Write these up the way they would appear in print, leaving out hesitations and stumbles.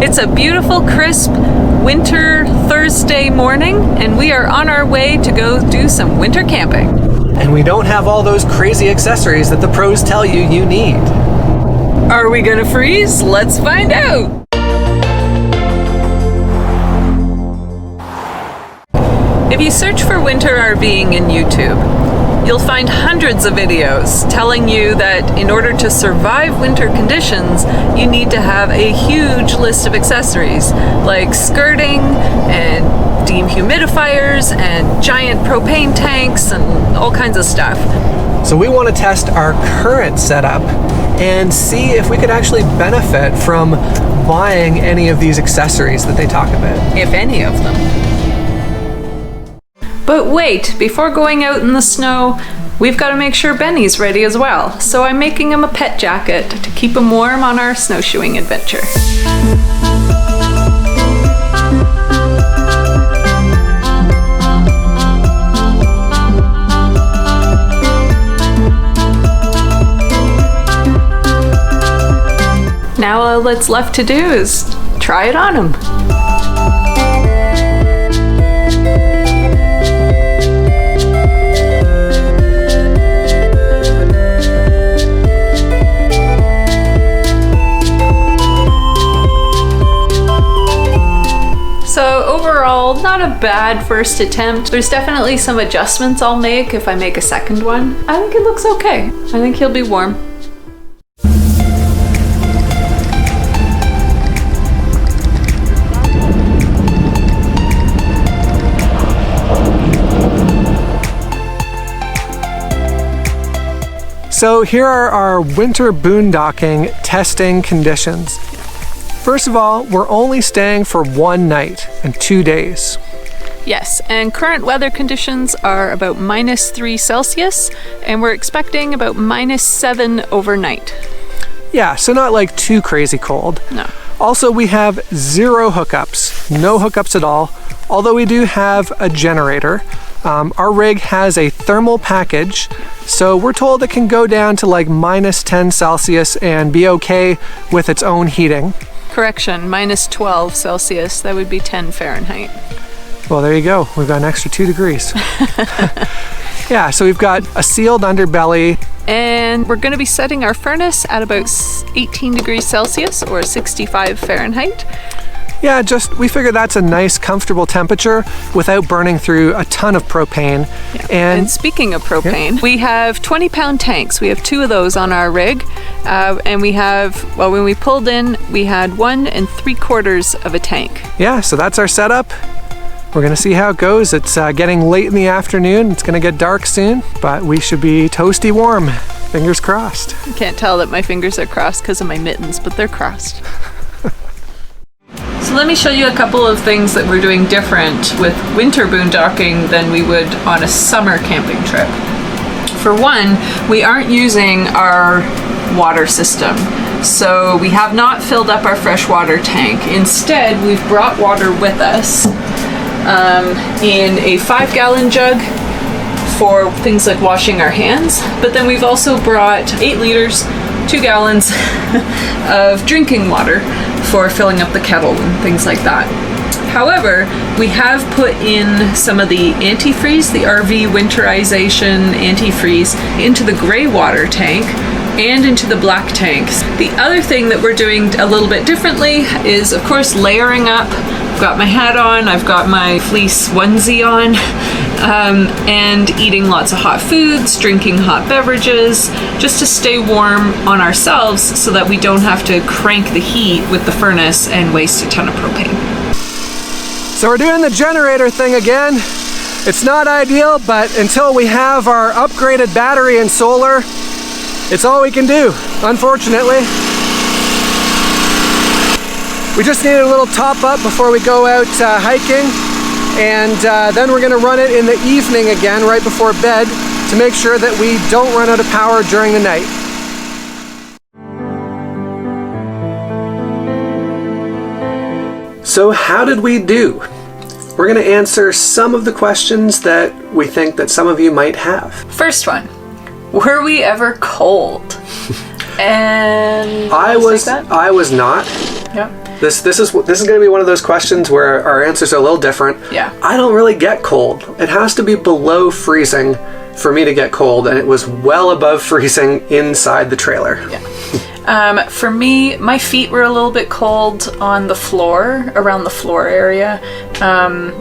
It's a beautiful, crisp winter Thursday morning, and we are on our way to go do some winter camping. And we don't have all those crazy accessories that the pros tell you you need. Are we gonna freeze? Let's find out! If you search for winter RVing in YouTube, you'll find hundreds of videos telling you that in order to survive winter conditions, you need to have a huge list of accessories like skirting and dehumidifiers and giant propane tanks and all kinds of stuff. So we want to test our current setup and see if we could actually benefit from buying any of these accessories that they talk about. If any of them. But wait, before going out in the snow, we've got to make sure Benny's ready as well. So I'm making him a pet jacket to keep him warm on our snowshoeing adventure. Now all that's left to do is try it on him. So overall, not a bad first attempt. There's definitely some adjustments I'll make if I make a second one. I think it looks okay. I think he'll be warm. So here are our winter boondocking testing conditions. First of all, we're only staying for one night and 2 days. Yes, and current weather conditions are about -3 Celsius, and we're expecting about -7 overnight. Yeah, so not like too crazy cold. No. Also, we have 0 hookups, no hookups at all, although we do have a generator. Our rig has a thermal package, so we're told it can go down to like -10 Celsius and be okay with its own heating. Correction, -12 Celsius, that would be 10 Fahrenheit. Well, there you go. We've got an extra 2 degrees. Yeah, so we've got a sealed underbelly. And we're going to be setting our furnace at about 18 degrees Celsius or 65 Fahrenheit. Yeah, we figure that's a nice, comfortable temperature without burning through a ton of propane. Yeah. And speaking of propane, we have 20-pound tanks. We have 2 of those on our rig. And we have, well, when we pulled in, we had 1 3/4 of a tank. Yeah, so that's our setup. We're gonna see how it goes. It's getting late in the afternoon. It's gonna get dark soon, but we should be toasty warm. Fingers crossed. You can't tell that my fingers are crossed because of my mittens, but they're crossed. So let me show you a couple of things that we're doing different with winter boondocking than we would on a summer camping trip. For one, we aren't using our water system. So we have not filled up our freshwater tank. Instead, we've brought water with us in a 5-gallon jug for things like washing our hands. But then we've also brought 8 liters, 2 gallons of drinking water for filling up the kettle and things like that. However, we have put in some of the antifreeze, the RV winterization antifreeze, into the gray water tank and into the black tanks. The other thing that we're doing a little bit differently is, of course, layering up. I've got my hat on, I've got my fleece onesie on, and eating lots of hot foods, drinking hot beverages, just to stay warm on ourselves so that we don't have to crank the heat with the furnace and waste a ton of propane. So we're doing the generator thing again. It's not ideal, but until we have our upgraded battery and solar, it's all we can do, unfortunately. We just needed a little top up before we go out hiking, and then we're gonna run it in the evening again, right before bed, to make sure that we don't run out of power during the night. So how did we do? We're gonna answer some of the questions that we think that some of you might have. First one, were we ever cold? And I was not. Yep. This is going to be one of those questions where our answers are a little different. Yeah. I don't really get cold. It has to be below freezing for me to get cold, and it was well above freezing inside the trailer. Yeah. For me, my feet were a little bit cold on the floor, around the floor area,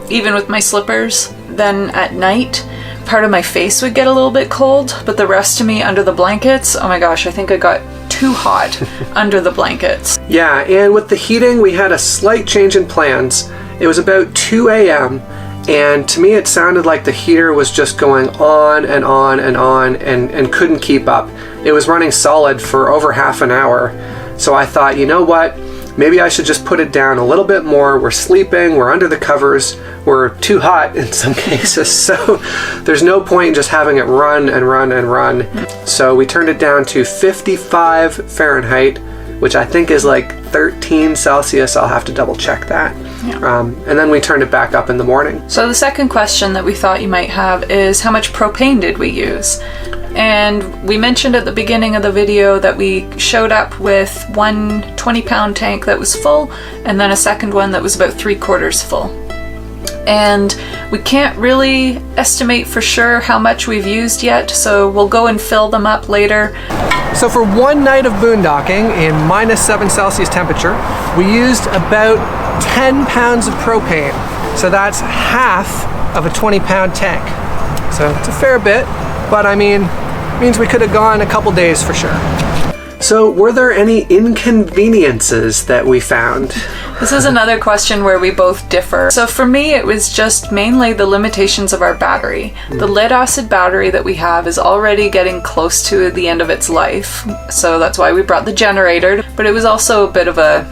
even with my slippers. Then at night, part of my face would get a little bit cold, but the rest of me under the blankets, oh my gosh, I think I got too hot under the blankets. Yeah, and with the heating, we had a slight change in plans. It was about 2 a.m., and to me it sounded like the heater was just going on and on and on and couldn't keep up. It was running solid for over half an hour. So I thought, you know what? Maybe I should just put it down a little bit more. We're sleeping, we're under the covers, we're too hot in some cases, so there's no point in just having it run and run and run. So we turned it down to 55 Fahrenheit, which I think is like 13 Celsius. I'll have to double check that. Yeah. And then we turned it back up in the morning. So the second question that we thought you might have is, how much propane did we use? And we mentioned at the beginning of the video that we showed up with one 20-pound tank that was full, and then a second one that was about 3/4 full. And we can't really estimate for sure how much we've used yet, so we'll go and fill them up later. So for one night of boondocking in -7 Celsius temperature, we used about 10 pounds of propane. So that's half of a 20-pound tank. So it's a fair bit, but I mean, means we could have gone a couple days for sure. So were there any inconveniences that we found? This is another question where we both differ. So for me, it was just mainly the limitations of our battery. The lead acid battery that we have is already getting close to the end of its life. So that's why we brought the generator. But it was also a bit of a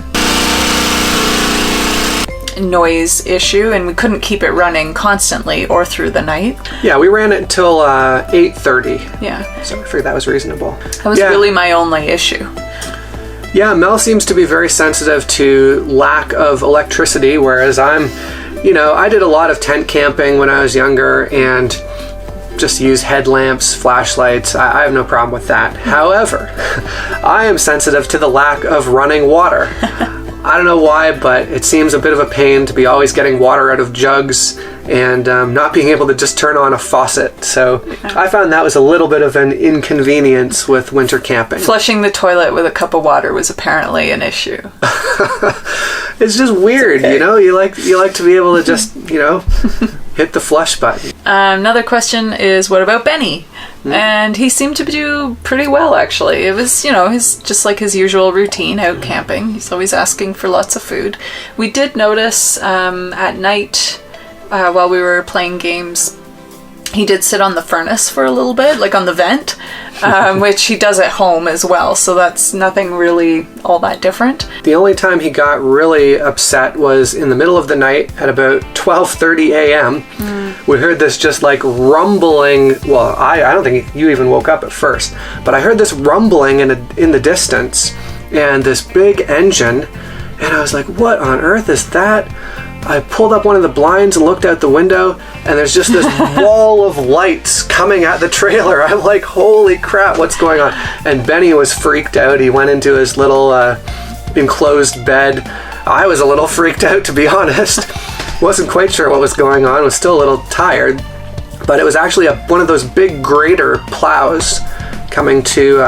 noise issue, and we couldn't keep it running constantly or through the night. Yeah, we ran it until 8:30. Yeah. So I figured that was reasonable. That was really my only issue. Yeah, Mel seems to be very sensitive to lack of electricity, whereas I'm, I did a lot of tent camping when I was younger and just use headlamps, flashlights. I have no problem with that. However, I am sensitive to the lack of running water. I don't know why, but it seems a bit of a pain to be always getting water out of jugs and not being able to just turn on a faucet. So I found that was a little bit of an inconvenience with winter camping. Flushing the toilet with a cup of water was apparently an issue. It's just weird, You like to be able to just, hit the flush button. Another question is, what about Benny? And he seemed to do pretty well, actually. It was, just like his usual routine out camping. He's always asking for lots of food. We did notice at night, while we were playing games, he did sit on the furnace for a little bit, like on the vent, which he does at home as well. So that's nothing really all that different. The only time he got really upset was in the middle of the night at about 12:30 a.m. We heard this just like rumbling. Well, I don't think you even woke up at first, but I heard this rumbling in the distance and this big engine, and I was like, what on earth is that? I pulled up one of the blinds and looked out the window, and there's just this wall of lights coming at the trailer. I'm like, holy crap, what's going on? And Benny was freaked out. He went into his little enclosed bed. I was a little freaked out, to be honest. Wasn't quite sure what was going on. Was still a little tired. But it was actually one of those big grader plows coming to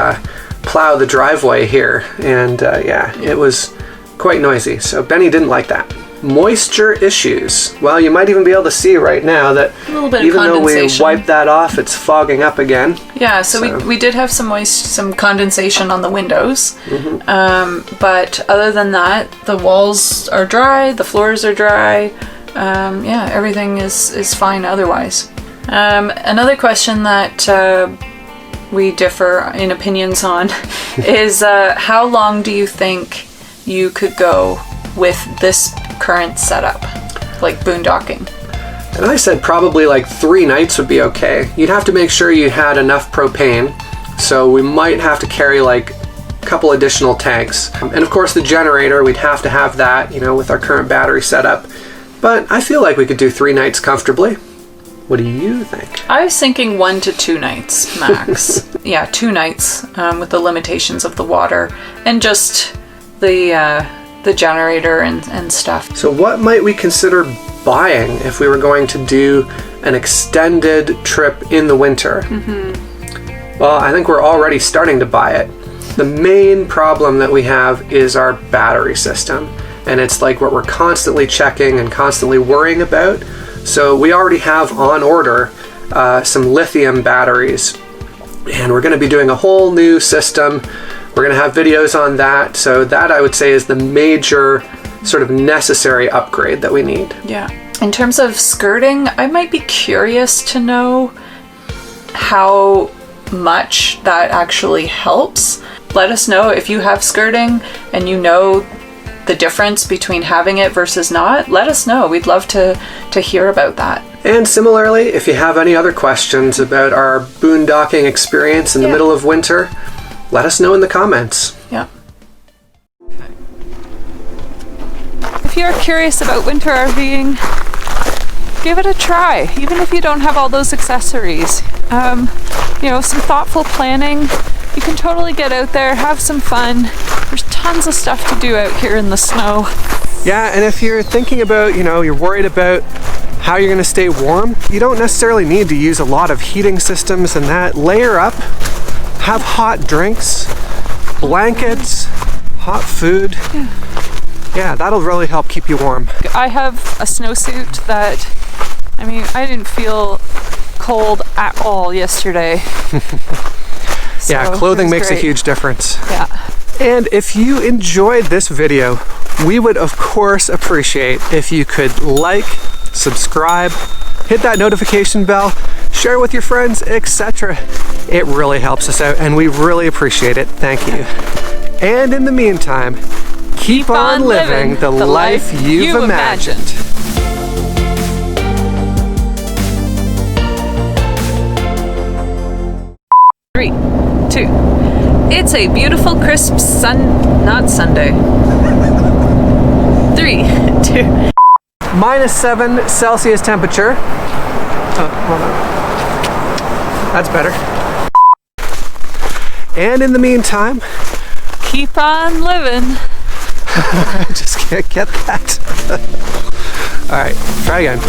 plow the driveway here. And it was quite noisy. So Benny didn't like that. Moisture issues. Well, you might even be able to see right now that even though we wiped that off, it's fogging up again. Yeah, so we did have some condensation on the windows. But other than that, the walls are dry, the floors are dry. Everything is fine otherwise. Another question that we differ in opinions on is how long do you think you could go with this current setup, like boondocking? And I said probably like 3 nights would be okay. You'd have to make sure you had enough propane, so we might have to carry like a couple additional tanks. And of course the generator, we'd have to have that, with our current battery setup. But I feel like we could do 3 nights comfortably. What do you think? I was thinking 1 to 2 nights max. 2 nights with the limitations of the water and just the the generator and stuff. So what might we consider buying if we were going to do an extended trip in the winter? Well, I think we're already starting to buy it. The main problem that we have is our battery system, and it's like what we're constantly checking and constantly worrying about. So we already have on order some lithium batteries, and we're going to be doing a whole new system. We're going to have videos on that. So that, I would say, is the major sort of necessary upgrade that we need. Yeah. In terms of skirting, I might be curious to know how much that actually helps. Let us know if you have skirting and you know the difference between having it versus not. Let us know. We'd love to hear about that. And similarly, if you have any other questions about our boondocking experience in the middle of winter, let us know in the comments. Yeah. If you're curious about winter RVing, give it a try, even if you don't have all those accessories. You know, some thoughtful planning. You can totally get out there, have some fun. There's tons of stuff to do out here in the snow. Yeah, and if you're thinking about, you're worried about how you're going to stay warm, you don't necessarily need to use a lot of heating systems and that. Layer up, have hot drinks, blankets, hot food. Yeah, that'll really help keep you warm. I have a snowsuit that, I didn't feel cold at all yesterday. Yeah, clothing makes a huge difference. Yeah. And if you enjoyed this video, we would of course appreciate if you could like, subscribe, hit that notification bell, share with your friends, etc. It really helps us out and we really appreciate it. Thank you. And in the meantime, keep on living the life you've imagined. 3, 2. It's a beautiful, crisp not Sunday. 3, 2. -7 Celsius temperature. Oh, hold on. That's better. And in the meantime, keep on living. I just can't get that. All right, try again.